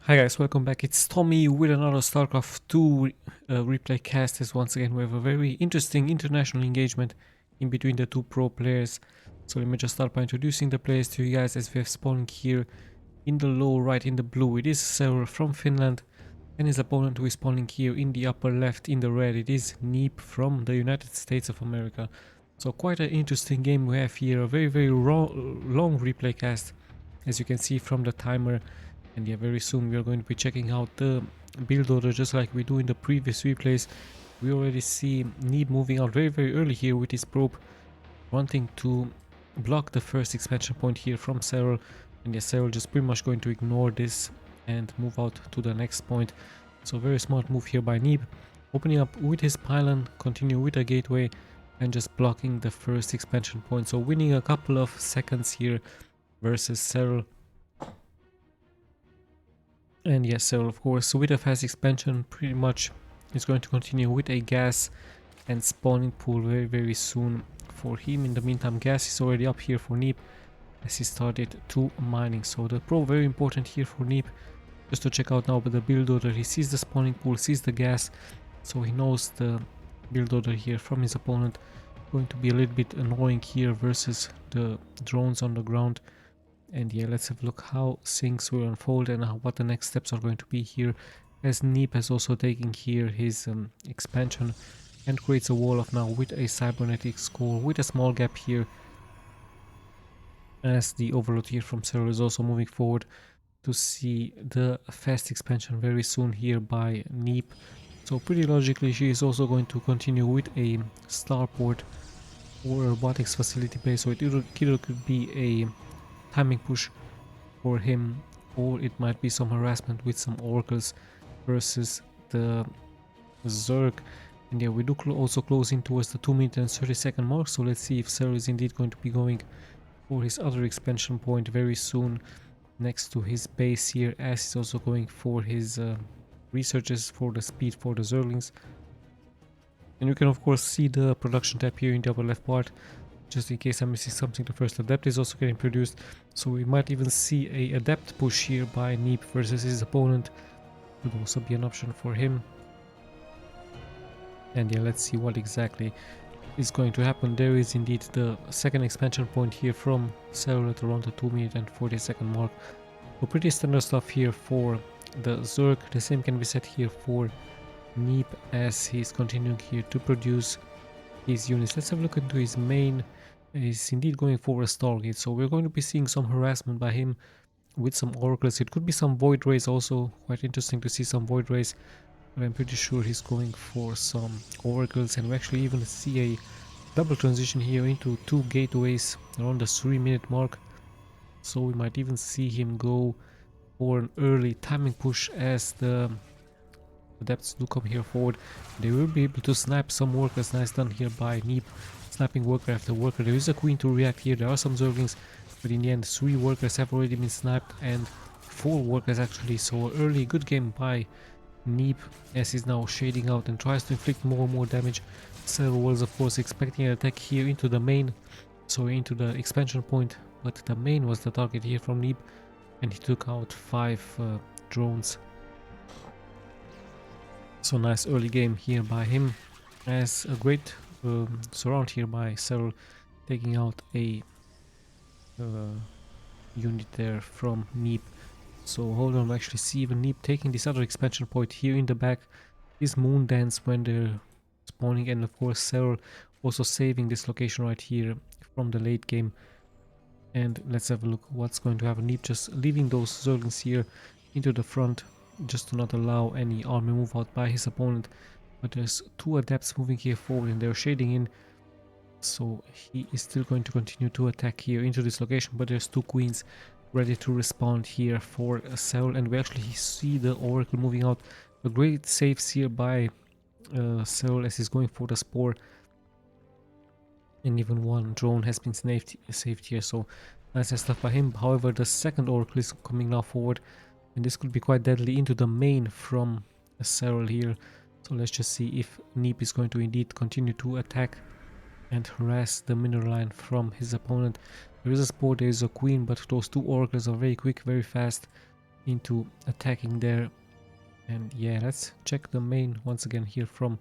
Hi guys, welcome back. It's Tommy with another Starcraft 2 replay cast, as once again we have a very interesting international engagement in between the two pro players. So let me just start by introducing the players to you guys as we have spawning here in the low right in the blue. It is SERRAL from Finland, and his opponent who is spawning here in the upper left in the red. It is Neeb from the United States of America. So quite an interesting game we have here, a very long replay cast, as you can see from the timer. And yeah, very soon we are going to be checking out the build order just like we do in the previous replays. We already see Neeb moving out very early here with his probe, wanting to block the first expansion point here from SERRAL. And yeah, SERRAL just pretty much going to ignore this and move out to the next point. So very smart move here by Neeb, opening up with his pylon, continue with a gateway and just blocking the first expansion point. So winning a couple of seconds here versus SERRAL. And yes, SERRAL of course with a fast expansion pretty much is going to continue with a gas and spawning pool very soon for him. In the meantime, gas is already up here for Neeb as he started to mining. So the pro very important here for Neeb, just to check out now the build order. He sees the spawning pool, sees the gas, so he knows the build order here from his opponent. Going to be a little bit annoying here versus the drones on the ground. And yeah, let's have a look how things will unfold and what the next steps are going to be here, as Neeb has also taken here his expansion and creates a wall of now with a cybernetics core with a small gap here, as the overload here from SERRAL is also moving forward to see the fast expansion very soon here by Neeb. So pretty logically she is also going to continue with a starport or a robotics facility base, so it either could be a timing push for him, or it might be some harassment with some oracles versus the Zerg. And yeah, we do also close in towards the 2-minute and 30-second mark, so let's see if SERRAL is indeed going to be going for his other expansion point very soon next to his base here, as he's also going for his researches for the speed for the Zerglings. And you can of course see the production tab here in the upper left part. Just in case I'm missing something, the first adept is also getting produced, so we might even see a adept push here by Neeb versus his opponent. Could also be an option for him. And yeah, let's see what exactly is going to happen. There is indeed the second expansion point here from SERRAL at around the 2-minute and 40-second mark. So pretty standard stuff here for the Zerg. The same can be said here for Neeb as he's continuing here to produce his units. Let's have a look into his main. He's indeed going for a Stargate, so we're going to be seeing some harassment by him with some oracles. It could be some void rays also, quite interesting to see some void rays, but I'm pretty sure he's going for some oracles. And we actually even see a double transition here into 2 gateways around the 3-minute mark, so we might even see him go for an early timing push as the adepts do come here forward. They will be able to snipe some workers. Nice done here by Neeb, sniping worker after worker. There is a queen to react here. There are some Zerglings, but in the end 3 workers have already been sniped, and 4 workers actually. So early good game by Neeb as he's now shading out and tries to inflict more and more damage. SERRAL was of course expecting an attack here into the main, so into the expansion point, but the main was the target here from Neeb, and he took out 5 drones. So nice early game here by him, as a great surround here by SERRAL, taking out a unit there from Neeb. So hold on, we actually see even Neeb taking this other expansion point here in the back. His moon dance when they're spawning, and of course SERRAL also saving this location right here from the late game. And let's have a look what's going to happen. Neeb just leaving those Zerglings here into the front, just to not allow any army move out by his opponent. But there's 2 adepts moving here forward and they're shading in, so he is still going to continue to attack here into this location. But there's 2 queens ready to respond here for SERRAL, and we actually see the oracle moving out. A great saves here by SERRAL as he's going for the spore, and even 1 drone has been saved here, so nice stuff by him. However, the second oracle is coming now forward, and this could be quite deadly into the main from SERRAL here. So let's just see if Neeb is going to indeed continue to attack and harass the mineral line from his opponent. There is a spore, there is a queen, but those 2 oracles are very quick, very fast, into attacking there. And yeah, let's check the main once again here from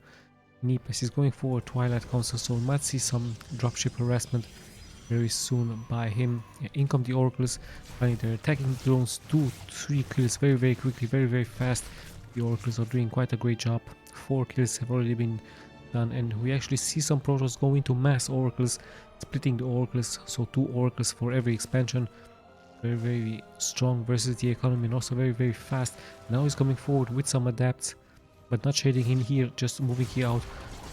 Neeb as he's going for Twilight Council, so we might see some dropship harassment very soon by him. Yeah, in come the Oracles, they're attacking drones, 2-3 kills very quickly, very fast. The Oracles are doing quite a great job. 4 kills have already been done, and we actually see some Protoss go into mass Oracles, splitting the Oracles, so 2 Oracles for every expansion. Very strong versus the economy, and also very fast. Now he's coming forward with some adapts, but not shading in here, just moving here out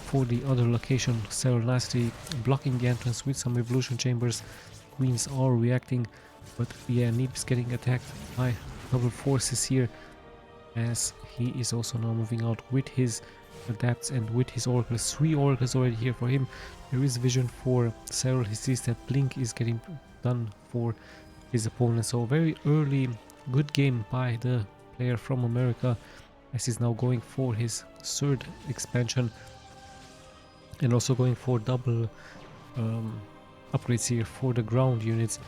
for the other location. SERRAL nicely blocking the entrance with some evolution chambers. Queens are reacting, but yeah, Neeb is getting attacked by double forces here, as he is also now moving out with his adapts and with his oracles. 3 oracles already here for him. There is vision for SERRAL. He sees that blink is getting done for his opponent, so very early good game by the player from America, as he's now going for his 3rd expansion and also going for double upgrades here for the ground units,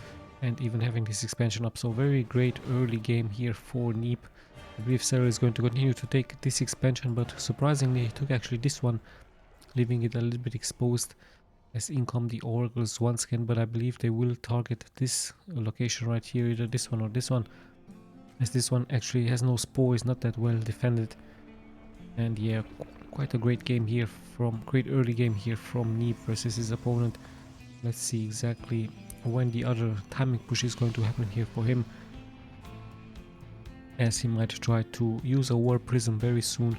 and even having this expansion up. So very great early game here for Neeb. I believe SERRAL is going to continue to take this expansion, but surprisingly he took actually this one, leaving it a little bit exposed as in come the oracles once again. But I believe they will target this location right here, either this one or this one, as this one actually has no spore, is not that well defended. And yeah, quite a great game here great early game here from Neeb versus his opponent. Let's see exactly when the other timing push is going to happen here for him, as he might try to use a war prism very soon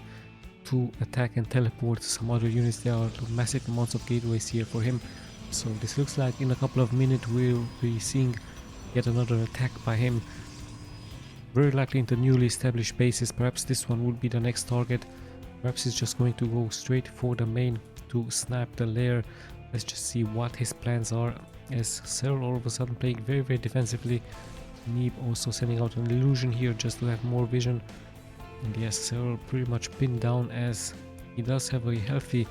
to attack and teleport some other units. There are massive amounts of gateways here for him, so this looks like in a couple of minutes we'll be seeing yet another attack by him, very likely into newly established bases. Perhaps this one will be the next target. Perhaps he's just going to go straight for the main to snap the lair. Let's just see what his plans are, as SERRAL all of a sudden playing very defensively. Neeb also sending out an illusion here just to have more vision. And yes, SERRAL pretty much pinned down, as he does have a healthy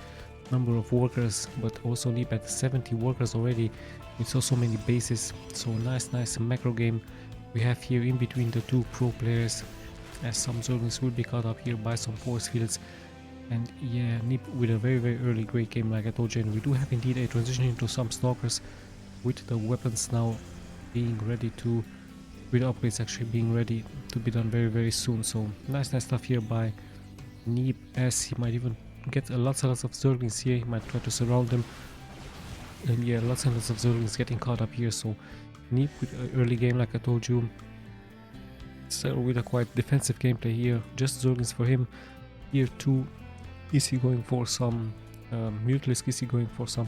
number of workers, but also Neeb at 70 workers already with so many bases. So nice macro game we have here in between the 2 pro players, as some Zerglings will be caught up here by some force fields. And yeah, Neeb with a very early great game, like I told you. And we do have indeed a transition into some stalkers, with the weapons now being ready to, with upgrades actually being ready to be done very soon. So nice stuff here by Neeb, as he might even get lots of Zerglings here. He might try to surround them, and yeah, lots and lots of Zerglings getting caught up here. So Neeb with an early game, like I told you. SERRAL with a quite defensive gameplay here, just Zerglings for him here too. Is he going for some Mutalisk? Is he going for some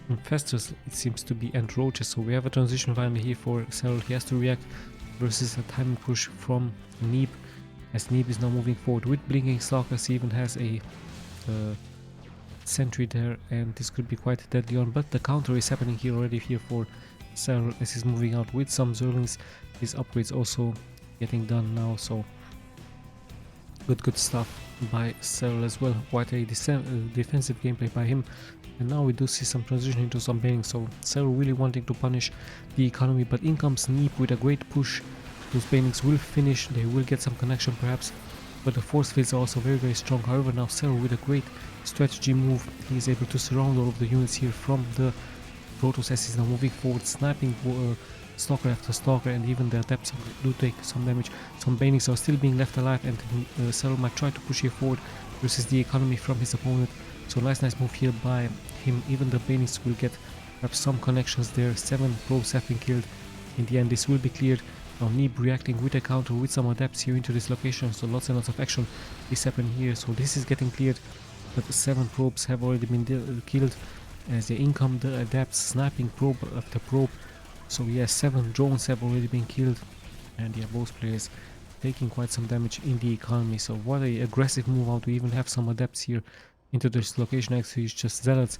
Infestors? It seems to be, and Roaches. So we have a transition finally here for SERRAL. He has to react versus a timing push from Neeb, as Neeb is now moving forward with blinking stalkers. He even has a sentry there, and this could be quite deadly on, but the counter is happening here already here for SERRAL, as he's moving out with some Zerglings. His upgrades also getting done now, so good stuff by SERRAL as well. Quite a defensive gameplay by him. And now we do see some transition into some banning, so SERRAL really wanting to punish the economy, but in comes Neeb with a great push. Those bannings will finish, they will get some connection perhaps, but the force fields are also very strong. However, now SERRAL with a great strategy move, he is able to surround all of the units here from the Protoss, as he's now moving forward, sniping stalker after stalker, and even the adepts do take some damage. Some bannings are still being left alive, and SERRAL might try to push here forward versus the economy from his opponent. So nice move here by him. Even the bannings will get perhaps some connections there. 7 probes have been killed. In the end, this will be cleared. Now Neeb reacting with a counter with some adepts here into this location, so lots and lots of action is happening here. So this is getting cleared, but 7 probes have already been killed, as they income the adepts, sniping probe after probe. So yeah, 7 drones have already been killed, and yeah, both players taking quite some damage in the economy. So what a aggressive move out to even have some adepts here into this location. Actually it's just zealots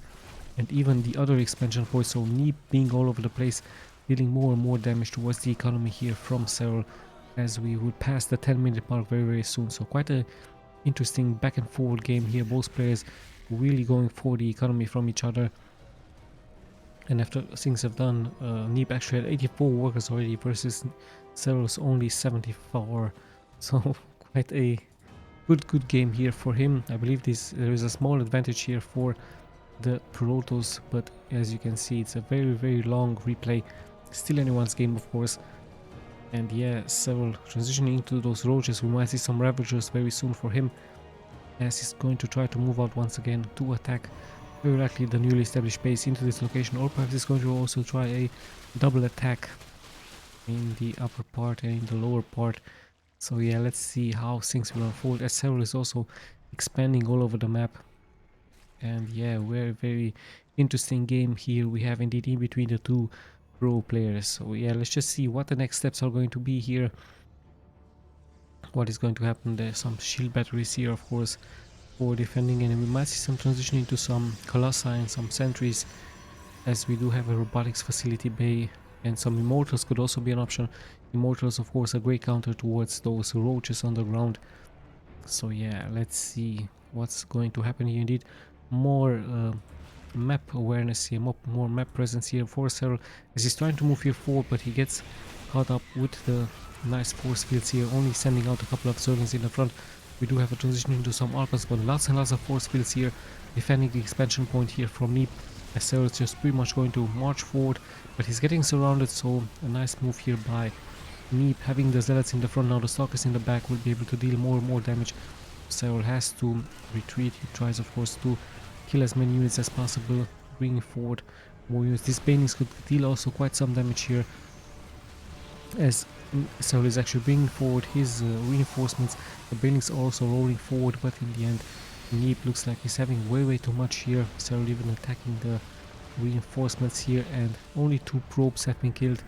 and even the other expansion points. So Neeb being all over the place, dealing more and more damage towards the economy here from SERRAL, as we will pass the 10-minute mark very soon. So quite a interesting back and forward game here, both players really going for the economy from each other. And after things have done, Neeb actually had 84 workers already versus SERRAL's only 74. So quite a good game here for him. I believe there is a small advantage here for the Protoss, but as you can see, it's a very long replay. Still anyone's game, of course. And yeah, SERRAL transitioning into those roaches. We might see some Ravagers very soon for him, as he's going to try to move out once again to attack very likely the newly established base into this location, or perhaps he's going to also try a double attack in the upper part and in the lower part. So yeah, let's see how things will unfold, as SERRAL is also expanding all over the map. And yeah, very interesting game here we have indeed in between the two pro players. So yeah, let's just see what the next steps are going to be here. What is going to happen? There's some shield batteries here, of course, for defending, and we might see some transition into some colossi and some sentries, as we do have a robotics facility bay, and some immortals could also be an option. Immortals, of course, a great counter towards those roaches on the ground. So yeah, let's see what's going to happen here. Indeed, more map awareness here, more map presence here for SERRAL, as he's trying to move here forward, but he gets caught up with the nice force fields here, only sending out a couple of Zerglings in the front. We do have a transition into some Archons, but lots and lots of force fields here, defending the expansion point here from Neeb, as SERRAL is just pretty much going to march forward, but he's getting surrounded, so a nice move here by Neeb. Having the Zealots in the front, now the Stalkers in the back will be able to deal more and more damage. SERRAL has to retreat. He tries, of course, to kill as many units as possible, bringing forward more units. These Banelings could deal also quite some damage here, as SERRAL is actually bringing forward his reinforcements. The Banelings are also rolling forward, but in the end, Neeb looks like he's having way too much here. SERRAL even attacking the reinforcements here, and only 2 probes have been killed,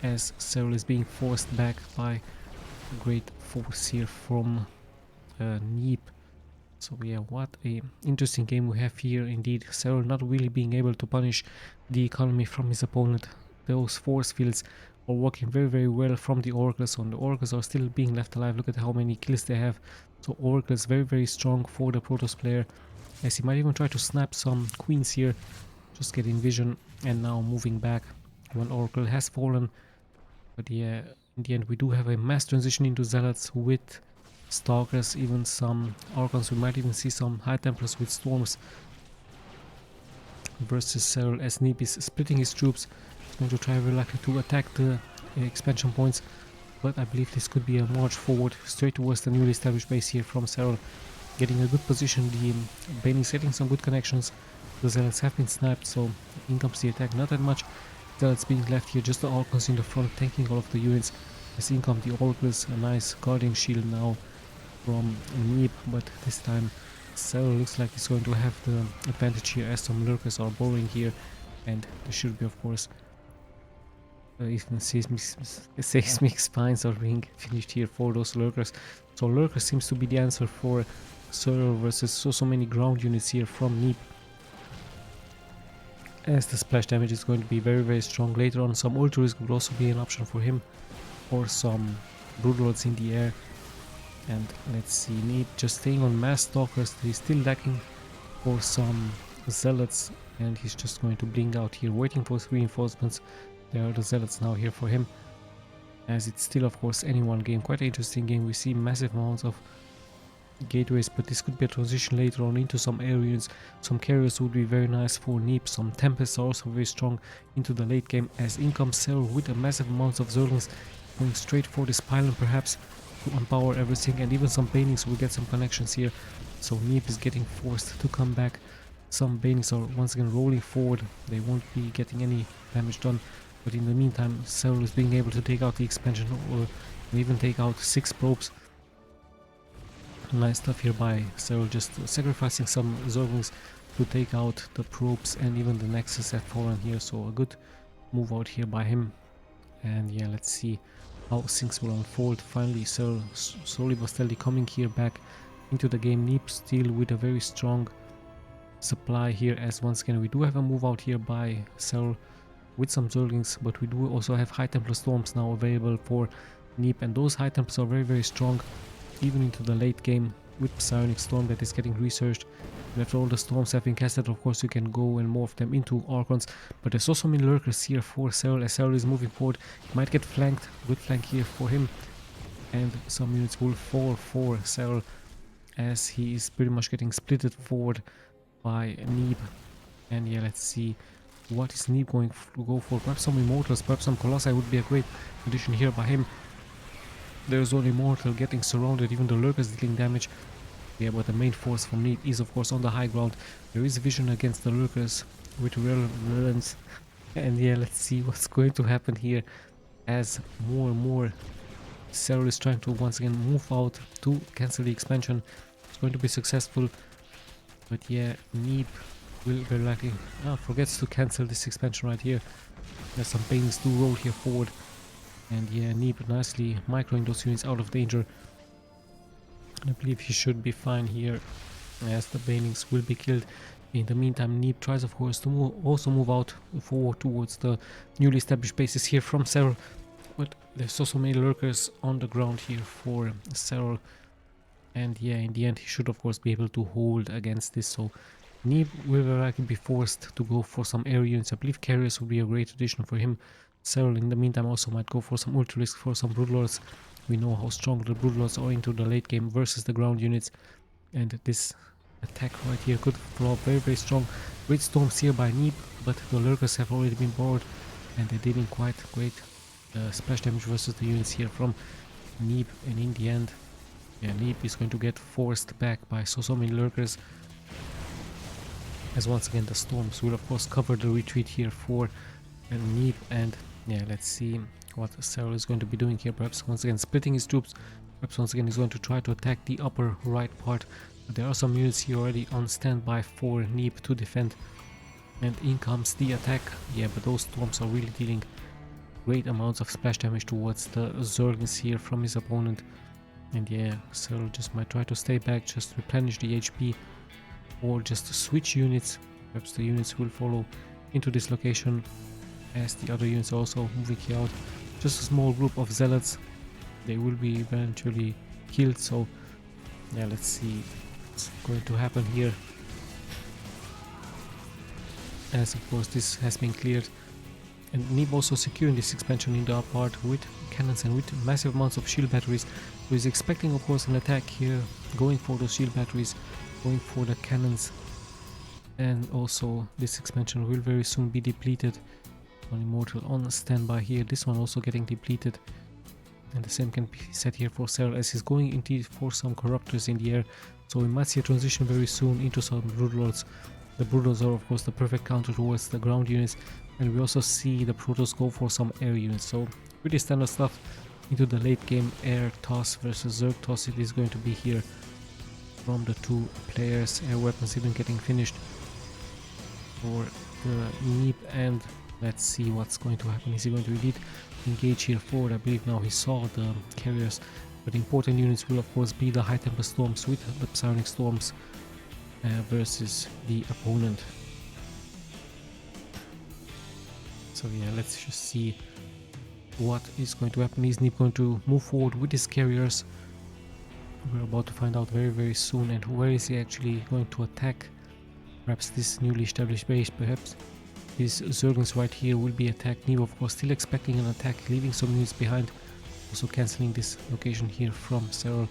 as SERRAL is being forced back by great force here from Neeb. So yeah, what a interesting game we have here indeed. SERRAL not really being able to punish the economy from his opponent. Those force fields are working very well from the Oracles on. The Oracles are still being left alive. Look at how many kills they have. So Oracles very strong for the Protoss player, as he might even try to snap some queens here, just getting vision, and now moving back. One Oracle has fallen, but yeah, in the end we do have a mass transition into Zealots with Stalkers, even some Archons. We might even see some High Templars with Storms versus SERRAL, as Neeb is splitting his troops. He's going to try very likely to attack the expansion points, but I believe this could be a march forward straight towards the newly established base here from SERRAL. Getting a good position, the Banelings getting some good connections. The Zealots have been sniped, so in comes the attack. Not that much Zealots being left here, just the Archons in the front tanking all of the units. As in come the Oracles, a nice guarding shield now from Neeb, but this time SERRAL looks like he's going to have the advantage here, as some lurkers are burrowing here, and there should be, of course, even seismic spines are being finished here for those lurkers. So lurker seems to be the answer for SERRAL versus so many ground units here from Neeb, as the splash damage is going to be very strong. Later on, some Ultras could also be an option for him, or some Broodwars in the air. And let's see, Neeb just staying on mass Stalkers. He's still lacking for some Zealots, and he's just going to blink out here, waiting for reinforcements. There are the Zealots now here for him, as it's still, of course, any one game. Quite an interesting game. We see massive amounts of gateways, but this could be a transition later on into some air units. Some carriers would be very nice for Neeb. Some Tempests are also very strong into the late game, as in comes SERRAL with a massive amounts of Zerglings, going straight for this pylon perhaps to unpower everything, and even some Banelings will get some connections here. So Neeb is getting forced to come back. Some Banelings are once again rolling forward. They won't be getting any damage done, but in the meantime SERRAL is being able to take out the expansion, or even take out 6 probes. Nice stuff here by SERRAL, just sacrificing some Zerglings to take out the probes, and even the Nexus have fallen here, so a good move out here by him. And yeah, let's see how things will unfold. Finally SERRAL slowly but steadily coming here back into the game. Neeb still with a very strong supply here, as once again we do have a move out here by SERRAL with some Zerglings, but we do also have High Templar Storms now available for Neeb, and those High Templars are very strong even into the late game. with Psionic Storm that is getting researched. After all the storms have been casted, of course you can go and morph them into Archons, but there's also many lurkers here for SERRAL. As SERRAL is moving forward, he might get flanked. Good flank here for him, and some units will fall for SERRAL as he is pretty much getting splitted forward by Neeb. And yeah, let's see what is Neeb going to go for. Perhaps some Immortals, perhaps some Colossi would be a great addition here by him. There's only Immortal getting surrounded, even the lurkers dealing damage. Yeah, but the main force from Neeb is of course on the high ground. There is vision against the lurkers with relevance. And yeah, let's see what's going to happen here as more and more SERRAL is trying to once again move out to cancel the expansion. It's going to be successful, but yeah, Neeb will very likely forgets to cancel this expansion right here. There's some banings do roll here forward, and yeah, Neeb nicely microing those units out of danger. I believe he should be fine here as the banings will be killed. In the meantime, Neeb tries of course to move out forward towards the newly established bases here from SERRAL, but there's also many lurkers on the ground here for SERRAL, and yeah, in the end he should of course be able to hold against this. So Neeb will very likely be forced to go for some air units. I believe carriers will be a great addition for him. SERRAL in the meantime also might go for some Ultralisks, for some Broodlords. We know how strong the Broodlords are into the late game versus the ground units, and this attack right here could draw very very strong. Great storms here by Neeb, but the lurkers have already been bored and they're dealing quite great splash damage versus the units here from Neeb, and in the end, yeah, Neeb is going to get forced back by so many lurkers, as once again the storms will of course cover the retreat here for Neeb. And yeah, let's see what SERRAL is going to be doing here. Perhaps once again splitting his troops. Perhaps once again he's going to try to attack the upper right part. But there are some units here already on standby for Neeb to defend. And in comes the attack. Yeah, but those storms are really dealing great amounts of splash damage towards the Zergs here from his opponent. And yeah, SERRAL just might try to stay back, just replenish the HP, or just switch units. Perhaps the units will follow into this location as the other units are also moving here out. Just a small group of zealots, they will be eventually killed. So yeah, let's see what's going to happen here, as of course this has been cleared. And Neeb also securing this expansion in the upper part with cannons and with massive amounts of shield batteries. So he's expecting of course an attack here, going for those shield batteries, going for the cannons, and also this expansion will very soon be depleted. One Immortal on standby here, this one also getting depleted, and the same can be said here for SERRAL as he's going indeed for some Corruptors in the air. So we might see a transition very soon into some Broodlords. The Broodlords are of course the perfect counter towards the ground units, and we also see the Protoss go for some air units. So pretty standard stuff into the late game air toss versus Zerg toss. It is going to be here from the two players. Air weapons even getting finished for the Neeb, and let's see what's going to happen. Is he going to indeed engage here forward? I believe now he saw the carriers, but important units will of course be the high temper storms with the psionic storms versus the opponent. So yeah, let's just see what is going to happen. Is Neeb going to move forward with his carriers? We're about to find out very very soon. And where is he actually going to attack? Perhaps this newly established base, perhaps these Zerglings right here will be attacked. Neeb of course still expecting an attack, leaving some units behind, also cancelling this location here from SERRAL,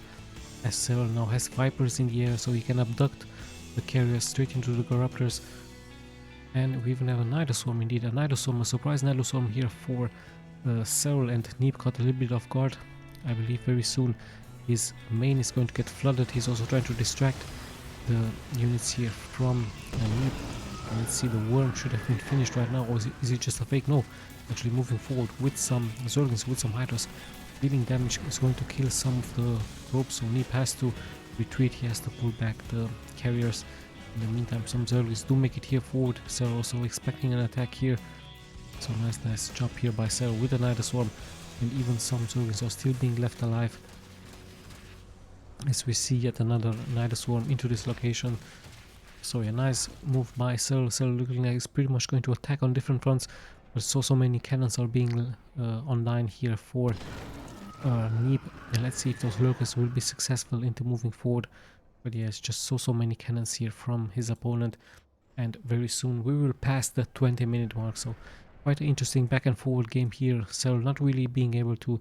as SERRAL now has Vipers in the air, so he can abduct the carriers straight into the Corruptors. And we even have a Nidoswarm, indeed, a Nidoswarm, a surprise Nidoswarm here for SERRAL, and Neeb caught a little bit off guard. I believe very soon his main is going to get flooded. He's also trying to distract the units here from Neeb. Let's see, the worm should have been finished right now, or is it just a fake? No, actually moving forward with some Zerglings, with some Hydras. Dealing damage is going to kill some of the ropes, so Neeb has to retreat, he has to pull back the carriers. In the meantime, some Zerglings do make it here forward. SERRAL also expecting an attack here. So nice job here by SERRAL with the Nidoswarm, and even some Zerglings are still being left alive. As we see yet another Nidoswarm into this location. So a nice move by SERRAL. SERRAL looking like it's pretty much going to attack on different fronts, but so many cannons are being online here for Neeb. And let's see if those lurkers will be successful into moving forward. But yes, just so many cannons here from his opponent, and very soon we will pass the 20-minute mark. So quite an interesting back and forward game here. SERRAL not really being able to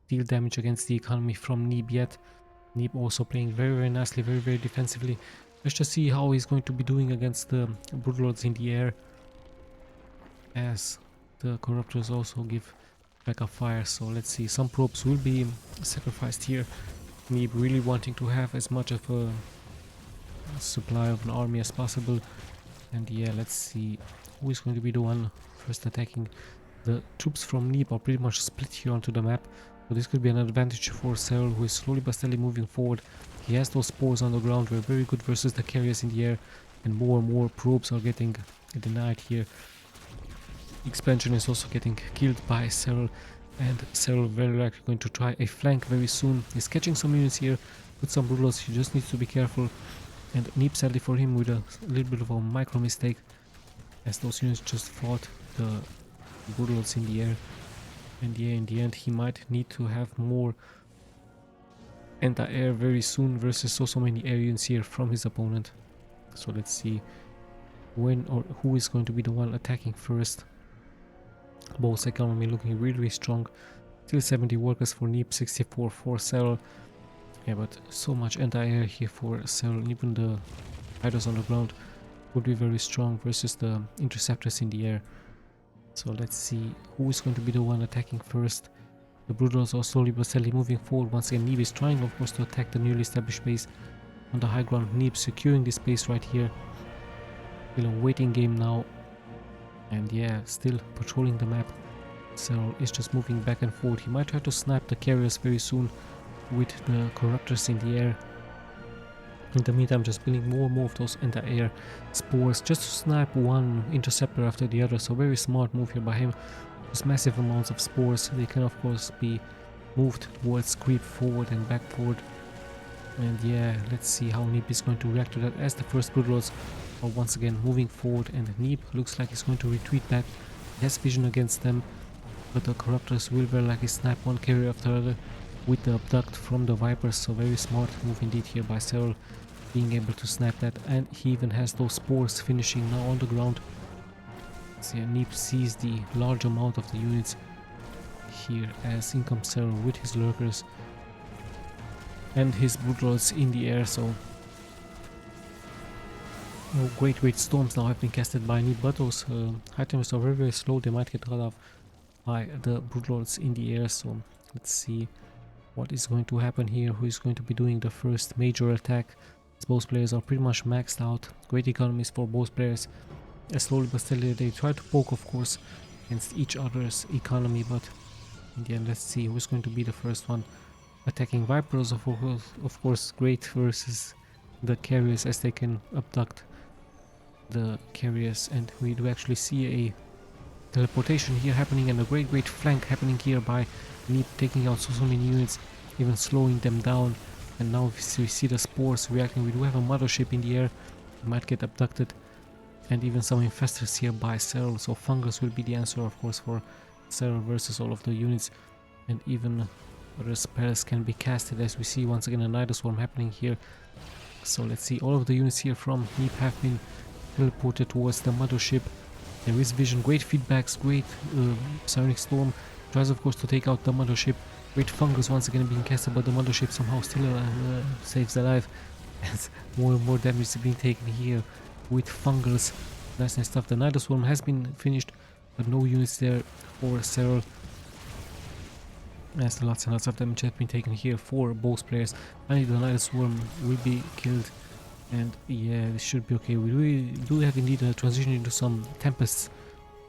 deal damage against the economy from Neeb yet. Neeb also playing very nicely, very defensively. Let's just see how he's going to be doing against the Broodlords in the air, as the Corruptors also give backup fire. So let's see, some probes will be sacrificed here. Neeb really wanting to have as much of a supply of an army as possible. And yeah, let's see who is going to be the one first attacking. The troops from Neeb are pretty much split here onto the map, so this could be an advantage for SERRAL, who is slowly but steadily moving forward. He has those spores on the ground, were very good versus the carriers in the air, and more probes are getting denied here. Expansion is also getting killed by SERRAL, and SERRAL very likely going to try a flank very soon. He's catching some units here with some Broodlords. He just needs to be careful, and Neeb, sadly for him, with a little bit of a micro mistake, as those units just fought the Broodlords in the air. And yeah, in the end he might need to have more anti-air very soon versus so many air units here from his opponent. So let's see when or who is going to be the one attacking first. Both economy looking really strong. Still 70 workers for Neeb, 64 for SERRAL. Yeah, but so much anti-air here for SERRAL, and even the fighters on the ground would be very strong versus the interceptors in the air. So let's see who is going to be the one attacking first. The Broodlords are slowly but steadily moving forward. Once again, Neeb is trying, of course, to attack the newly established base on the high ground. Neeb securing this base right here. Still a waiting game now. And yeah, still patrolling the map. So is just moving back and forth. He might try to snipe the carriers very soon with the Corruptors in the air. In the meantime, just building more of those anti-air spores just to snipe one interceptor after the other. So very smart move here by him. Just massive amounts of spores. They can of course be moved towards creep forward and back forward. And yeah, let's see how Neeb is going to react to that, as the first Broodlords are once again moving forward, and Neeb looks like he's going to retreat back. He has vision against them, but the Corruptors will very likely snipe one carrier after another with the abduct from the Vipers. So very smart move indeed here by SERRAL, being able to snap that, and he even has those spores finishing now on the ground. So yeah, Neeb sees the large amount of the units here, as in comes SERRAL with his lurkers and his Broodlords in the air. So great storms now have been casted by Neeb, but those items are very slow. They might get cut off by the Broodlords in the air. So let's see what is going to happen here, who is going to be doing the first major attack. Both players are pretty much maxed out. Great economies for both players. Slowly but steadily they try to poke, of course, against each other's economy, but in the end, let's see who's going to be the first one attacking. Vipers, of course, great versus the carriers, as they can abduct the carriers, and we do actually see a teleportation here happening, and a great flank happening here by Neeb, taking out so many units, even slowing them down. And now we see the spores reacting. We do have a mothership in the air. It might get abducted, and even some infestors here by SERRAL. So fungus will be the answer, of course, for SERRAL versus all of the units, and even other spells can be casted, as we see once again a Nidoswarm happening here. So let's see, all of the units here from Neeb have been teleported towards the mothership. There is vision, great feedbacks, great Psionic Storm tries, of course, to take out the mothership. Great fungus once again being casted, but the mothership somehow still saves alive, as more and more damage is being taken here with fungus. Nice stuff. The Nidoswarm has been finished, but no units there for SERRAL, as lots and lots of damage has been taken here for both players. Finally, the Nidoswarm will be killed, and yeah, this should be okay. We do have indeed a transition into some Tempests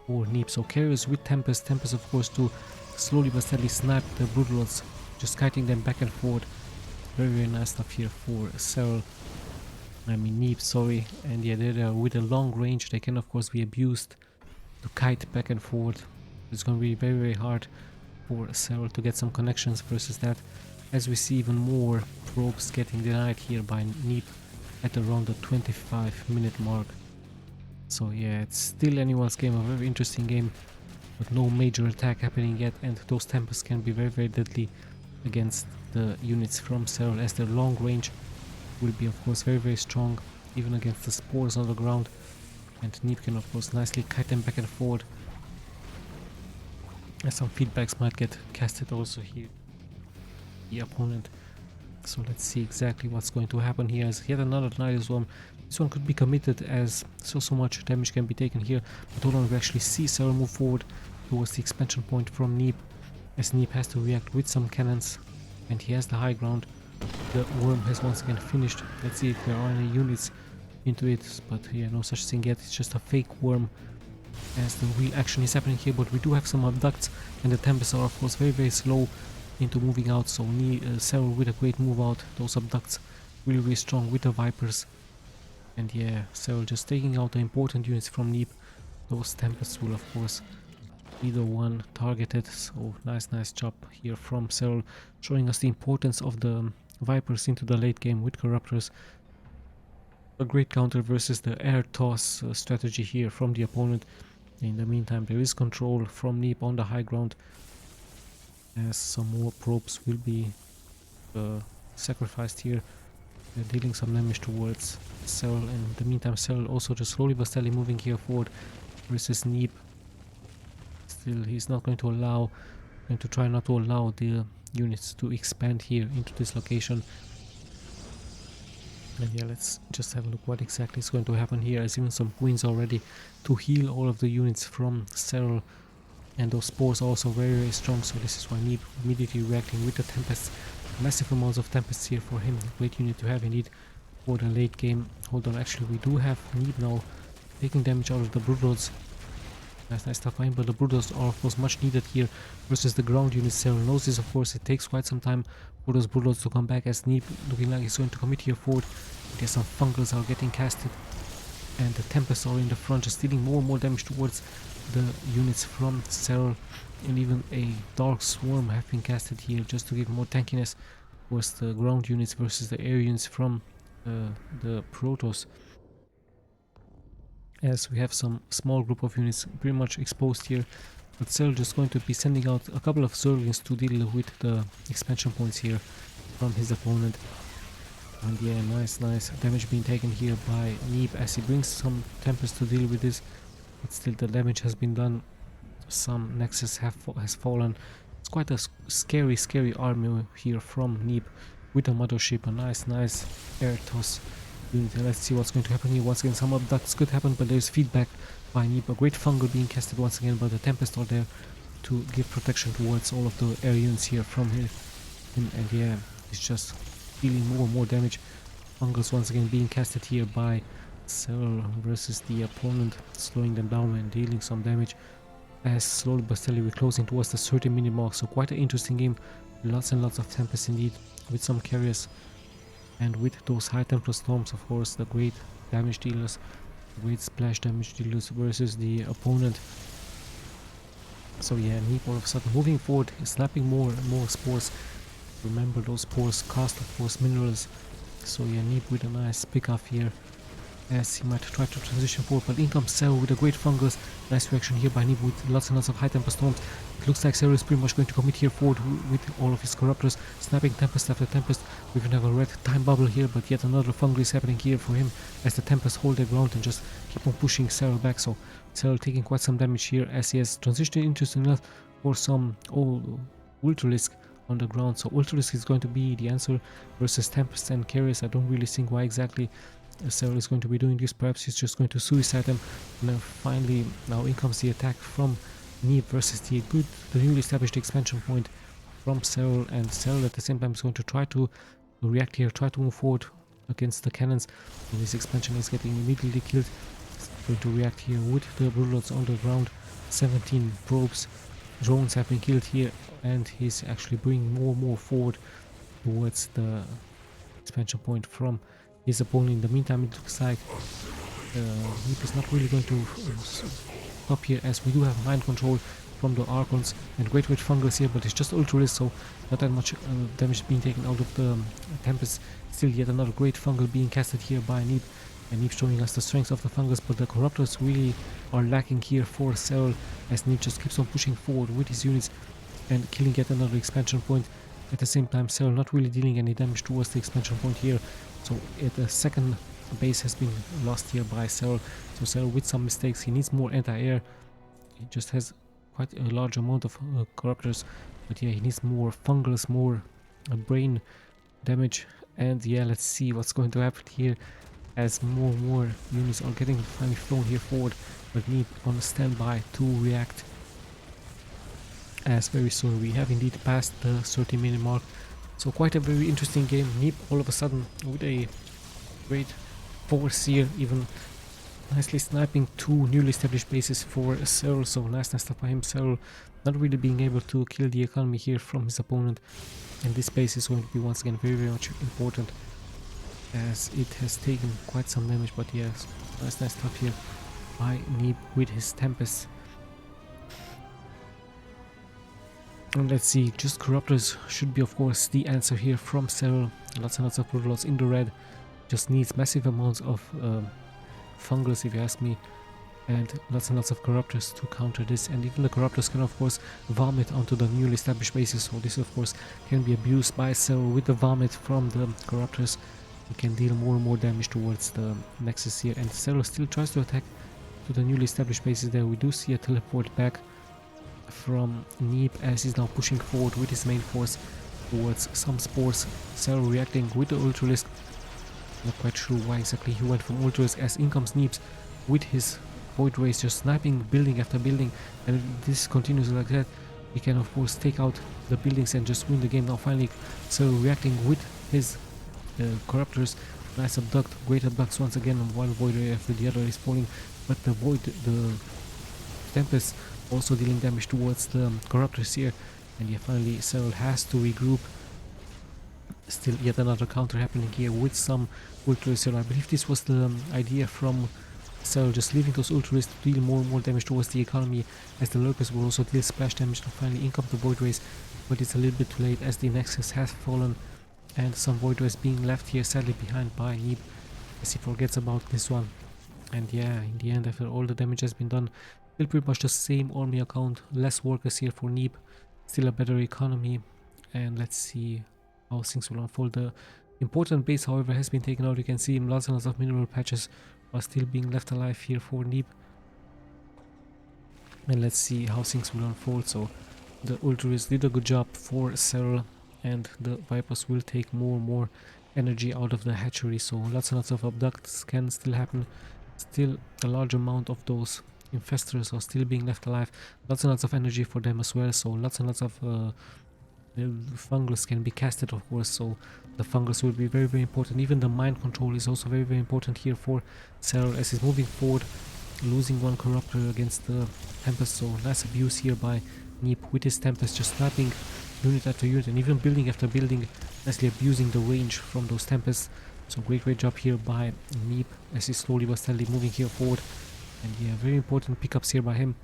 for Neeb. So carriers with Tempest, of course, to slowly but steadily snipe the Broodlords, just kiting them back and forth. Very nice stuff here for SERRAL. I mean Neeb, sorry. And yeah, they're with a long range. They can of course be abused to kite back and forth. It's going to be very hard for SERRAL to get some connections versus that, as we see even more probes getting denied here by Neeb at around the 25-minute mark. So yeah, it's still anyone's game, a very interesting game, but no major attack happening yet, and those Tempests can be very deadly against the units from SERRAL, as their long range will be of course very strong even against the spores on the ground, and Neeb can of course nicely kite them back and forward, and some feedbacks might get casted also here the opponent. So let's see exactly what's going to happen here, as yet another Nidus Worm. This one could be committed as so much damage can be taken here, but hold on, we actually see SERRAL move forward towards the expansion point from Neeb, as Neeb has to react with some cannons, and he has the high ground. The worm has once again finished. Let's see if there are any units into it, but yeah, no such thing yet. It's just a fake worm, as the real action is happening here. But we do have some abducts, and the Tempests are of course very slow into moving out, so SERRAL with a great move out. Those abducts really strong with the Vipers, and yeah, SERRAL just taking out the important units from Neeb. Those Tempests will of course be the one targeted, so nice job here from SERRAL, showing us the importance of the Vipers into the late game with Corruptors. A great counter versus the air toss strategy here from the opponent. In the meantime, there is control from Neeb on the high ground, as some more probes will be sacrificed here, dealing some damage towards SERRAL. And in the meantime, SERRAL also just slowly but steadily moving here forward versus Neeb. Still, he's not going to try not to allow the units to expand here into this location. And yeah, let's just have a look what exactly is going to happen here, as even some queens already to heal all of the units from SERRAL. And those spores are also very strong, so this is why Neeb immediately reacting with the Tempests. Massive amounts of Tempests here for him. Great unit to have indeed for the late game. Hold on, actually we do have Neeb now taking damage out of the Broodlords. Nice stuff by him, but the Broodlords are of course much needed here versus the ground units. SERRAL knows this, of course. It takes quite some time for those Broodlords to come back, as Neeb looking like he's going to commit here forward. There's some fungals are getting casted, and the Tempests are in the front, just dealing more and more damage towards the units from SERRAL, and even a Dark Swarm have been casted here just to give more tankiness towards the ground units versus the air units from the Protoss, as we have some small group of units pretty much exposed here. But SERRAL just going to be sending out a couple of Zerglings to deal with the expansion points here from his opponent. And yeah, nice damage being taken here by Neeb, as he brings some Tempest to deal with this. But still, the damage has been done. Some Nexus has fallen. It's quite a scary army here from Neeb with a mothership. A nice air toss unit. Let's see what's going to happen here. Once again, some abducts could happen, but there's feedback by Neeb. A great fungal being casted once again, but the Tempest are there to give protection towards all of the air units here from him. And yeah, it's just dealing more and more damage. Fungals once again being casted here by SERRAL versus the opponent, slowing them down and dealing some damage, as slowly but steadily we're closing towards the 30-minute mark. So quite an interesting game. Lots and lots of Tempests indeed, with some carriers, and with those high Templar Storms, of course, the great damage dealers, great splash damage dealers versus the opponent. So yeah, Neeb all of a sudden moving forward, snapping more and more spores. Remember, those spores cast of course minerals. So yeah, Neeb with a nice pickup here, as he might try to transition forward, but in comes SERRAL with a great fungus. Nice reaction here by Neeb with lots and lots of high Temper Storms. It looks like SERRAL is pretty much going to commit here forward with all of his Corruptors, snapping Tempest after Tempest. We even have a red time bubble here, but yet another fungal is happening here for him, as the Tempests hold their ground and just keep on pushing SERRAL back. So SERRAL taking quite some damage here, as he has transitioned, interesting enough, for some Ultralisk on the ground. So Ultralisk is going to be the answer versus Tempest and Carriers. I don't really think why exactly SERRAL is going to be doing this. Perhaps he's just going to suicide them. And then finally, now in comes the attack from Neeb versus the newly established expansion point from SERRAL, and SERRAL at the same time is going to try to react here, try to move forward against the cannons, and this expansion is getting immediately killed. He's going to react here with the Broodlords on the ground. 17 probes, drones have been killed here, and he's actually bringing more and more forward towards the expansion point from his opponent. In the meantime, it looks like Neeb is not really going to stop here, as we do have mind control from the Archons and great fungus here, but it's just Ultralisk, so not that much damage being taken out of the Tempest. Still yet another great fungal being casted here by Neeb, and Neeb showing us the strength of the fungus, but the Corruptors really are lacking here for SERRAL, as Neeb just keeps on pushing forward with his units and killing yet another expansion point. At the same time, SERRAL not really dealing any damage towards the expansion point here. So the second base has been lost here by SERRAL. So SERRAL with some mistakes, he needs more anti-air. He just has quite a large amount of corruptors, but yeah, he needs more fungals, more brain damage. And yeah, let's see what's going to happen here as more units are getting finally flown here forward, but Neeb on standby to react, as very soon we have indeed passed the 30-minute mark. So quite a very interesting game. Neeb all of a sudden with a great force here, even nicely sniping two newly established bases for SERRAL. So nice stuff by him. SERRAL not really being able to kill the economy here from his opponent, and this base is going to be once again very much important, as it has taken quite some damage. But yes, nice stuff here by Neeb with his Tempest. And let's see, just corruptors should be of course the answer here from SERRAL. Lots and lots of Protoss in the red, just needs massive amounts of fungals if you ask me, and lots of corruptors to counter this. And even the corruptors can of course vomit onto the newly established bases, so this of course can be abused by SERRAL. With the vomit from the corruptors, he can deal more and more damage towards the nexus here, and SERRAL still tries to attack to the newly established bases there. We do see a teleport back from Neeb as he's now pushing forward with his main force towards some spores. SERRAL reacting with the Ultralisk. Not quite sure why exactly he went from Ultralisk, as in comes Neebs with his Void Rays, just sniping building after building, and if this continues like that, he can of course take out the buildings and just win the game. Now finally SERRAL reacting with his corruptors. Nice abduct, great abducts once again, and one Void Ray after the other is falling, but the Tempest also dealing damage towards the corruptors here. And yeah, finally SERRAL has to regroup. Still yet another counter happening here with some Ultras here. I believe this was the idea from SERRAL, just leaving those Ultras to deal more and more damage towards the economy, as the Lurkers will also deal splash damage. And finally in come the Void Rays, but it's a little bit too late as the Nexus has fallen, and some Void Rays being left here sadly behind by Neeb as he forgets about this one. And yeah, in the end, after all the damage has been done, still pretty much the same army account, less workers here for Neeb, still a better economy. And let's see how things will unfold. The important base however has been taken out. You can see lots and lots of mineral patches are still being left alive here for Neeb. And let's see how things will unfold. So the Ultras did a good job for SERRAL, and the Vipers will take more and more energy out of the hatchery. So lots and lots of abducts can still happen. Still a large amount of those infestors are still being left alive. Lots and lots of energy for them as well. So lots and lots of fungus can be casted of course. So the fungus will be very important. Even the mind control is also very important here for SERRAL as he's moving forward, losing one corruptor against the Tempest. So nice abuse here by Neeb with his Tempest, just snapping unit after unit and even building after building, nicely abusing the range from those Tempests. So great job here by Neeb as he's slowly but steadily moving here forward. And yeah, very important pickups here by him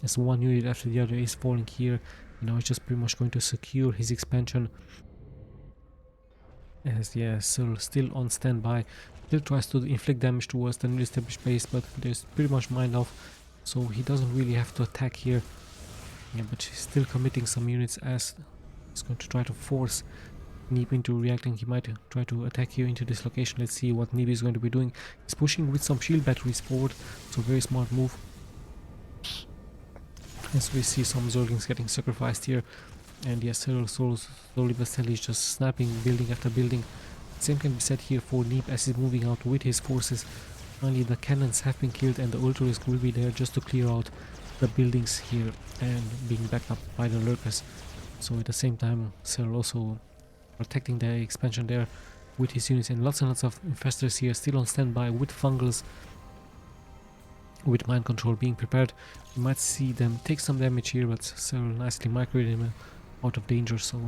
as one unit after the other is falling here. You know, it's just pretty much going to secure his expansion. As yeah, SERRAL still on standby, still tries to inflict damage towards the newly established base, but there's pretty much mind off, so he doesn't really have to attack here. Yeah, but he's still committing some units as he's going to try to force Neeb into reacting. He might try to attack here into this location. Let's see what Neeb is going to be doing. He's pushing with some shield batteries forward, so very smart move. As we see some Zerglings getting sacrificed here, and yes, SERRAL slowly but steadily is just snapping building after building. Same can be said here for Neeb as he's moving out with his forces. Finally the cannons have been killed and the Ultralisk will be there just to clear out the buildings here and being backed up by the Lurkers. So at the same time SERRAL also protecting the expansion there with his units, and lots of infestors here still on standby with fungals, with mind control being prepared. You might see them take some damage here, but SERRAL nicely microed him out of danger. So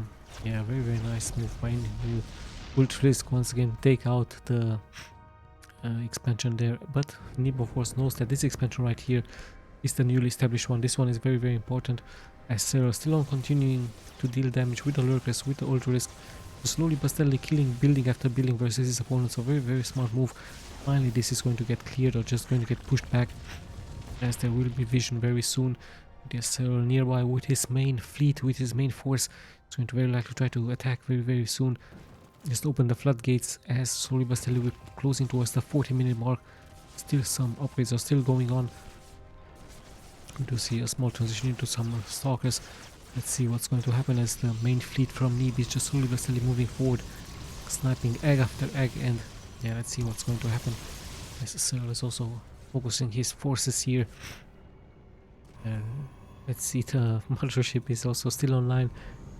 yeah, very nice move by Neeb. Ultralisk once again take out the expansion there, but Neeb of course knows that this expansion right here is the newly established one. This one is very important, as SERRAL still on continuing to deal damage with the Lurkers, with the Ultralisk, slowly but steadily killing building after building versus his opponent. So very smart move. Finally this is going to get cleared or just going to get pushed back, as there will be vision very soon. There's SERRAL nearby with his main fleet, with his main force. He's going to very likely try to attack very soon. Just open the floodgates as slowly but steadily we're closing towards the 40-minute mark. Still some upgrades are still going on. We do see a small transition into some stalkers. Let's see what's going to happen as the main fleet from Neeb is just slowly but steadily moving forward, sniping egg after egg, and yeah, let's see what's going to happen. As SERRAL is also focusing his forces here. Let's see, the mothership is also still online,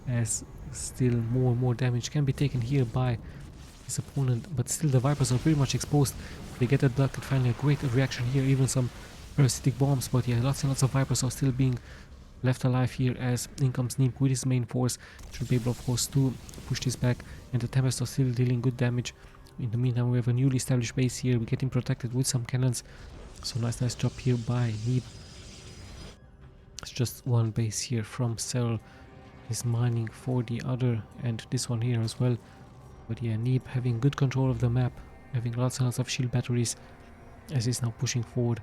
as still more damage can be taken here by his opponent, but still the Vipers are pretty much exposed. They get abducted, finally a great reaction here, even some parasitic bombs, but yeah, lots and lots of Vipers are still being left alive here as in comes Neeb with his main force. Should be able of course to push this back, and the Tempest are still dealing good damage. In the meantime we have a newly established base here, we're getting protected with some cannons, so nice job here by Neeb. It's just one base here from SERRAL. Is mining for the other, and this one here as well. But yeah, Neeb having good control of the map, having lots and lots of shield batteries as he's now pushing forward.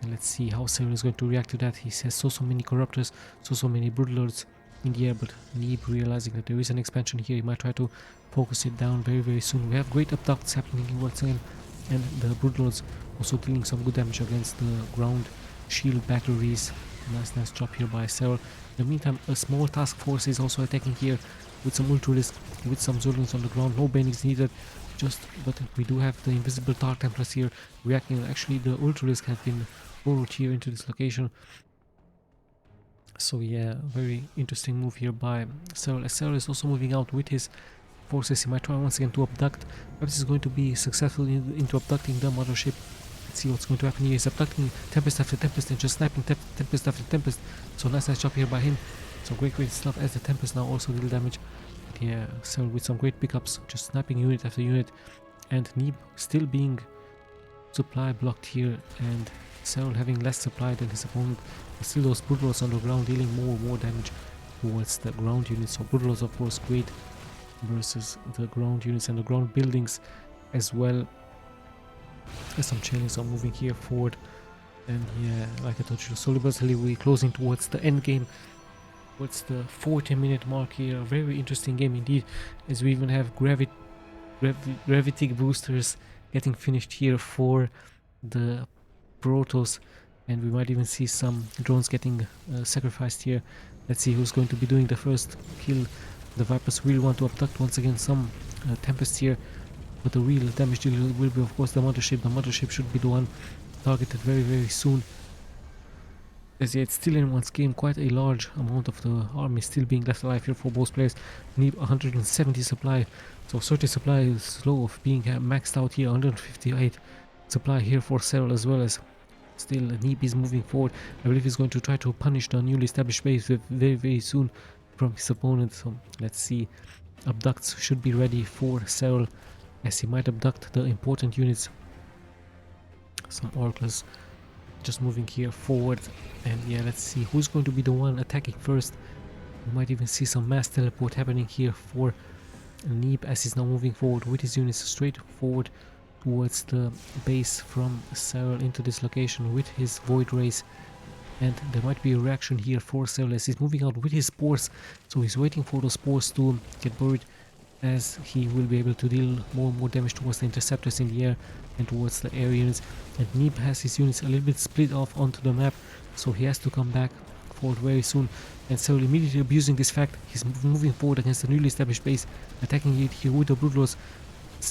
And let's see how SERRAL is going to react to that. He has so many corruptors, so many broodlords in the air, but Neeb realizing that there is an expansion here, he might try to focus it down very soon. We have great abducts happening once again, and the broodlords also dealing some good damage against the ground shield batteries. Nice job here by SERRAL. In the meantime, a small task force is also attacking here with some ultralisk, with some Zerglings on the ground. No banings needed, but we do have the invisible Dark Templars here reacting. Actually, the ultralisk have been borrowed here into this location. So yeah, very interesting move here by SERRAL. SERRAL is also moving out with his forces. He might try once again to abduct. Perhaps he's going to be successful into abducting the mothership. Let's see what's going to happen here. He's abducting Tempest after Tempest and just sniping Tempest after Tempest. So nice job here by him. So great stuff as the Tempest now also deal damage. But yeah, SERRAL with some great pickups, just sniping unit after unit. And Neeb still being supply blocked here, and SERRAL having less supply than his opponent. But still those broodlords on the ground dealing more damage towards the ground units. So broodlords of course great versus the ground units and the ground buildings as well. As some chainings are moving here forward, and yeah, like I told you, slowly but slowly we're closing towards the end game. What's the 40-minute mark here? A very interesting game indeed, as we even have gravitic boosters getting finished here for the Protoss, and we might even see some drones getting sacrificed here. Let's see who's going to be doing the first kill. The Vipers really want to abduct once again some Tempests here. But the real damage dealer will be of course the mothership. The mothership should be the one targeted very soon. As yet, still in one's game, quite a large amount of the army still being left alive here for both players. Need 170 supply, so 30 supply is low of being maxed out here. 158 supply here for SERRAL as well, as still Neeb is moving forward. I believe he's going to try to punish the newly established base very soon from his opponent. So let's see. Abducts should be ready for SERRAL, as he might abduct the important units. Some oracles just moving here forward, and yeah, let's see who's going to be the one attacking first. We might even see some mass teleport happening here for Neeb, as he's now moving forward with his units straight forward towards the base from SERRAL into this location with his void rays. And there might be a reaction here for SERRAL as he's moving out with his spores, so he's waiting for those spores to get buried, as he will be able to deal more damage towards the interceptors in the air and towards the air units. And Neeb has his units a little bit split off onto the map, so he has to come back forward very soon. And SERRAL immediately abusing this fact, he's moving forward against the newly established base, attacking it here with the broodlords.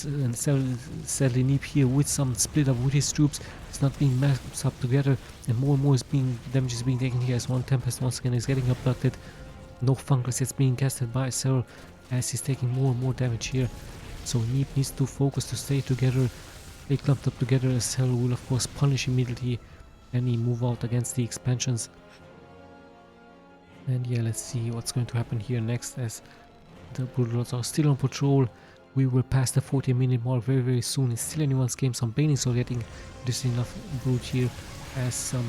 And sadly Neeb here with some split up with his troops. It's not being mapped up together, and more damage is being taken here as one Tempest once again is getting abducted. No Fungus is being casted by SERRAL, as he's taking more damage here. So Neeb needs to focus to stay together, stay clumped up together, as SERRAL will of course punish immediately any move out against the expansions. And yeah, let's see what's going to happen here next, as the broodlords are still on patrol. We will pass the 40-minute mark very soon. It's still anyone's game. Some banings are getting just enough brood here, as some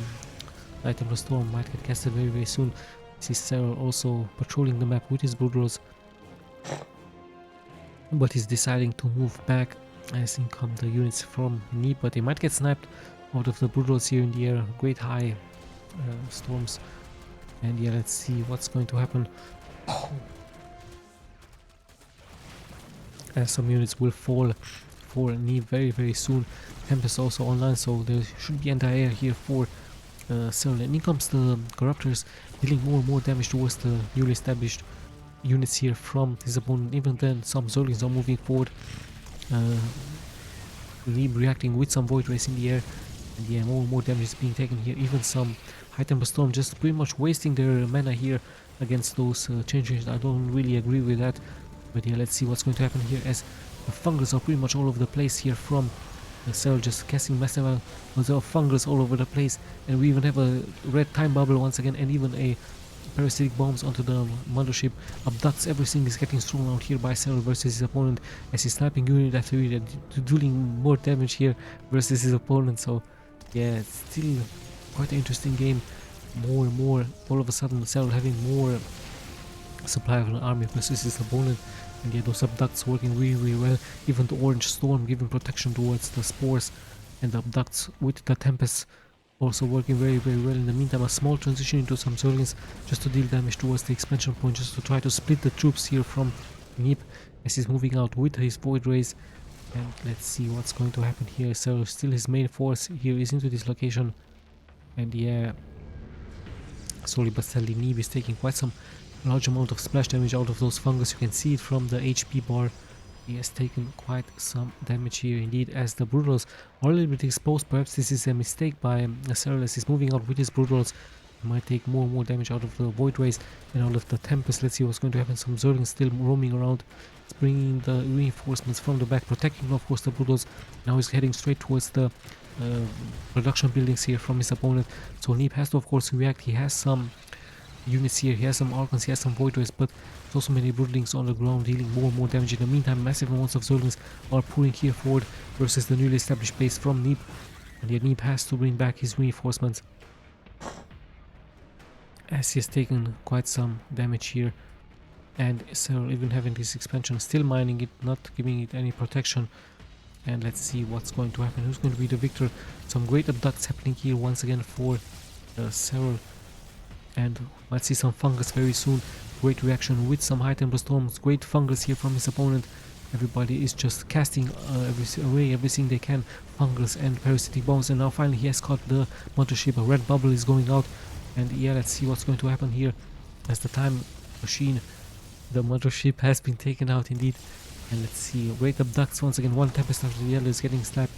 Light Templar Storm might get casted very soon. See SERRAL also patrolling the map with his broodlords, but he's deciding to move back as in come the units from Neeb, but they might get sniped out of the broodlords here in the air. Great high storms And yeah, let's see what's going to happen. As some units will fall for Neeb very soon. Tempest also online, so there should be anti-air here for SERRAL. And in comes the Corruptors, dealing more and more damage towards the newly established units here from his opponent. Even then, some Zerglings are moving forward. Neeb reacting with some Void Rays in the air. And yeah, more and more damage is being taken here. Even some High Temper Storm just pretty much wasting their mana here against those changes. I don't really agree with that. But yeah, let's see what's going to happen here, as the fungus are pretty much all over the place here from SERRAL, just casting massive amounts of fungus all over the place. And we even have a red time bubble once again, and even a parasitic bombs onto the mothership. Abducts, everything is getting thrown out here by SERRAL versus his opponent, as he's sniping unit after unit, dealing more damage here versus his opponent. So yeah, it's still quite an interesting game. More and more, all of a sudden, SERRAL having more supply of an army versus his opponent. And yeah, those abducts working really well. Even the orange storm giving protection towards the spores, and the abducts with the tempest also working very well. In the meantime, a small transition into some Zerglings just to deal damage towards the expansion point, just to try to split the troops here from Neeb as he's moving out with his Void Rays. And let's see what's going to happen here. So still his main force here is into this location. And yeah, slowly but steadily Neeb is taking quite some large amount of splash damage out of those fungus. You can see it from the HP bar. He has taken quite some damage here indeed, as the Broodwars are a little bit exposed. Perhaps this is a mistake by SERRAL as he's moving out with his Broodwars. He might take more and more damage out of the Void Rays and out of the Tempest. Let's see what's going to happen. Some Zerglings still roaming around. It's bringing the reinforcements from the back, protecting of course the Broodwars. Now he's heading straight towards the production buildings here from his opponent. So Neeb has to of course react. He has some units here, he has some Archons, he has some Void Rays, but there's also many Broodlings on the ground dealing more and more damage. In the meantime, massive amounts of Zerglings are pouring here forward versus the newly established base from Neeb. And yet Neeb has to bring back his reinforcements, as he has taken quite some damage here. And SERRAL even having this expansion, still mining it, not giving it any protection. And let's see what's going to happen, who's going to be the victor. Some great abducts happening here once again for SERRAL. And might see some fungus very soon. Great reaction with some High Temper Storms. Great fungus here from his opponent. Everybody is just casting away everything they can. Fungus and parasitic bombs. And now finally he has caught the mothership. A red bubble is going out. And yeah, let's see what's going to happen here. As the time machine, the mothership has been taken out indeed. And let's see. Great abducts once again. One Tempest after the other is getting slapped.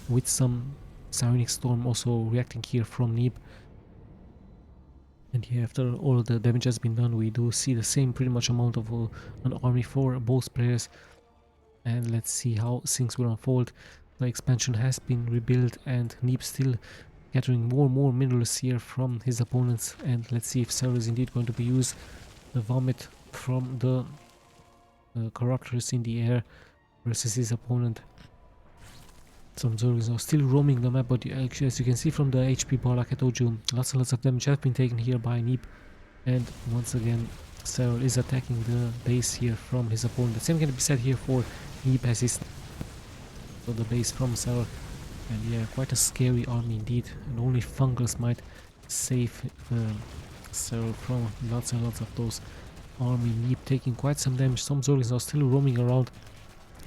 With some Psionic Storm also reacting here from Neeb. And yeah, after all the damage has been done, we do see the same pretty much amount of an army for both players. And let's see how things will unfold. The expansion has been rebuilt, and Neeb still gathering more and more minerals here from his opponents. And let's see if SERRAL is indeed going to be used. The vomit from the Corruptors in the air versus his opponent. Some Zerglings are still roaming the map, but actually, as you can see from the HP bar, like I told you, lots and lots of damage has been taken here by Neeb. And once again, SERRAL is attacking the base here from his opponent. The same can be said here for Neeb as his so the base from SERRAL. And yeah, quite a scary army indeed. And only fungus might save SERRAL from lots and lots of those army. Neeb taking quite some damage. Some Zerglings are still roaming around.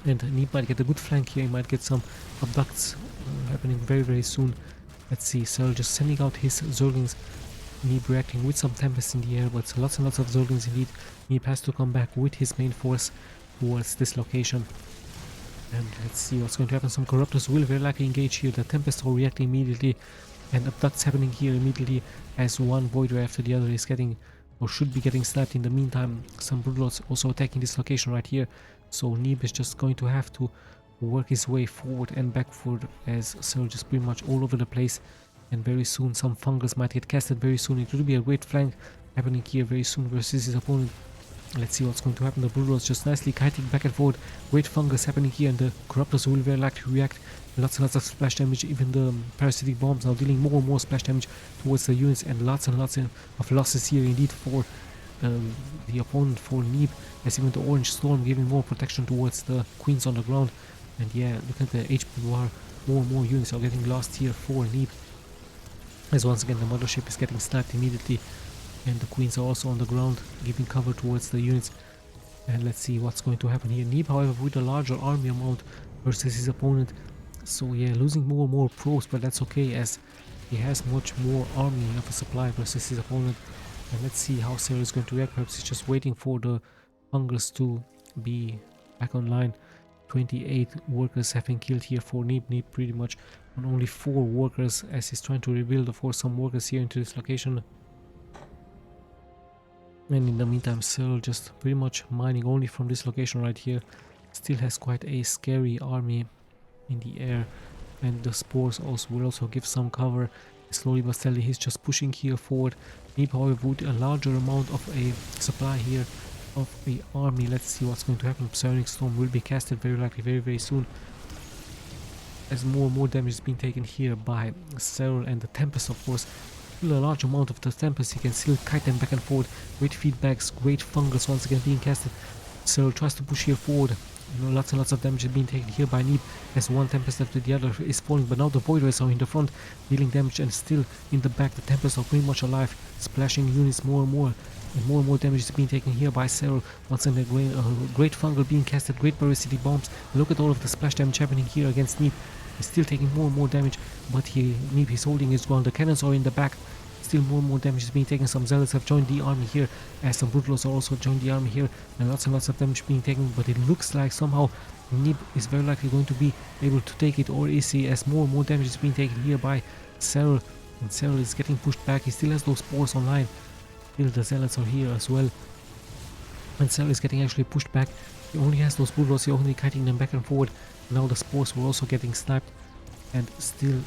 And Neeb might get a good flank here. He might get some abducts happening very soon. Let's see. SERRAL just sending out his Zerglings. Neeb reacting with some Tempest in the air, but lots and lots of Zerglings indeed. Neeb has to come back with his main force towards this location. And let's see what's going to happen. Some Corruptors will very likely engage here. The Tempest will react immediately. And abducts happening here immediately as one Void Ray after the other is getting, or should be getting slapped. In the meantime, some Broodlords also attacking this location right here. So Neeb is just going to have to work his way forward and backward, as SERRAL just pretty much all over the place. And very soon some fungus might get casted very soon. It will be a great flank happening here very soon versus his opponent. Let's see what's going to happen. The Broodwars just nicely kiting back and forward. Great fungus happening here, and the Corruptors will very likely react. Lots and lots of splash damage. Even the parasitic bombs now dealing more and more splash damage towards the units, and lots of losses here indeed for the opponent, for Neeb, as even the orange storm giving more protection towards the queens on the ground. And yeah, look at the HP bar. More and more units are getting lost here for Neeb, as once again the mothership is getting sniped immediately. And the queens are also on the ground, giving cover towards the units. And let's see what's going to happen here. Neeb, however, with a larger army amount versus his opponent. So yeah, losing more and more probes, but that's okay as he has much more army of a supply versus his opponent. And let's see how SERRAL is going to react. Perhaps he's just waiting for the fungus to be back online. 28 workers have been killed here for Neeb. Neeb pretty much on only 4 workers as he's trying to rebuild for some workers here into this location. And in the meantime, SERRAL just pretty much mining only from this location right here. Still has quite a scary army in the air, and the spores also will also give some cover. Slowly but steadily he's just pushing here forward. Neeb, however, with a larger amount of a supply here of the army. Let's see what's going to happen. Psionic Storm will be casted very likely very soon, as more and more damage is being taken here by SERRAL and the Tempest, of course. Still a large amount of the Tempest, he can still kite them back and forth. Great feedbacks, great fungus once again being casted. SERRAL tries to push here forward. You know, lots and lots of damage is being taken here by Neeb as one Tempest after the other is falling, but now the Void Rays are in the front dealing damage, and still in the back the Tempests are pretty much alive, splashing units more and more. And more damage is being taken here by SERRAL. Once again, great fungal being casted, great parasitic bombs. Look at all of the splash damage happening here against Neeb. He's still taking more and more damage, but Neeb is holding his ground. The cannons are in the back. Still more and more damage is being taken. Some Zealots have joined the army here, as some Broodwars are also joined the army here, and lots of damage being taken. But it looks like somehow Neeb is very likely going to be able to take it, or is he, as more and more damage is being taken here by SERRAL. And SERRAL is getting pushed back. He still has those spores online. Still the Zealots are here as well, and SERRAL is getting actually pushed back. He only has those Broodwars here, only kiting them back and forward. Now the spores were also getting sniped, and still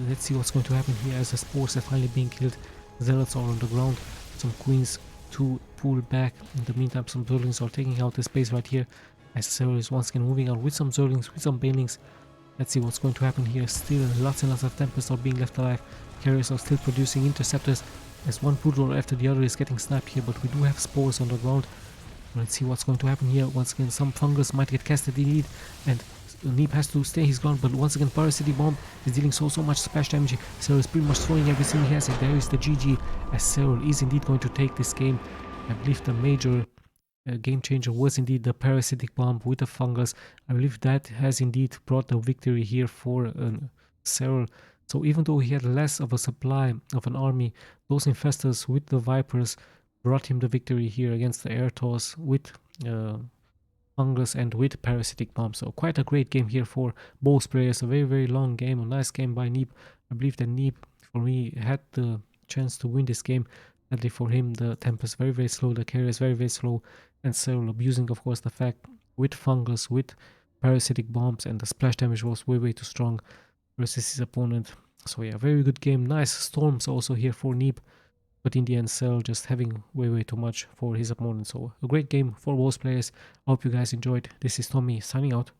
let's see what's going to happen here as the spores are finally being killed. Zealots are on the ground, some queens to pull back. In the meantime, some Zerglings are taking out the space right here as SERRAL is once again moving out with some Zerglings, with some Banelings. Let's see what's going to happen here. Still lots and lots of Tempests are being left alive. Carriers are still producing interceptors as one Broodwar after the other is getting sniped here, but we do have spores on the ground. Let's see what's going to happen here. Once again, some fungus might get casted indeed, and Neeb has to stay his ground, but once again Parasitic Bomb is dealing so much splash damage. SERRAL is pretty much throwing everything he has, and there is the GG, as SERRAL is indeed going to take this game. I believe the major game changer was indeed the Parasitic Bomb with the fungus. I believe that has indeed brought the victory here for SERRAL. So even though he had less of a supply of an army, those Infestors with the Vipers brought him the victory here against the Artosis with fungus and with Parasitic Bomb. So quite a great game here for both players. A very long game, a nice game by Neeb. I believe that Neeb, for me, had the chance to win this game. Sadly for him, the Tempest very slow, the carrier is very slow, and SERRAL abusing, of course, the fact with fungus, with Parasitic Bombs, and the splash damage was way too strong versus his opponent. So yeah, very good game. Nice storms also here for Neeb, but in the end SERRAL just having way too much for his opponent. So a great game for both players. I hope you guys enjoyed. This is Tommy signing out.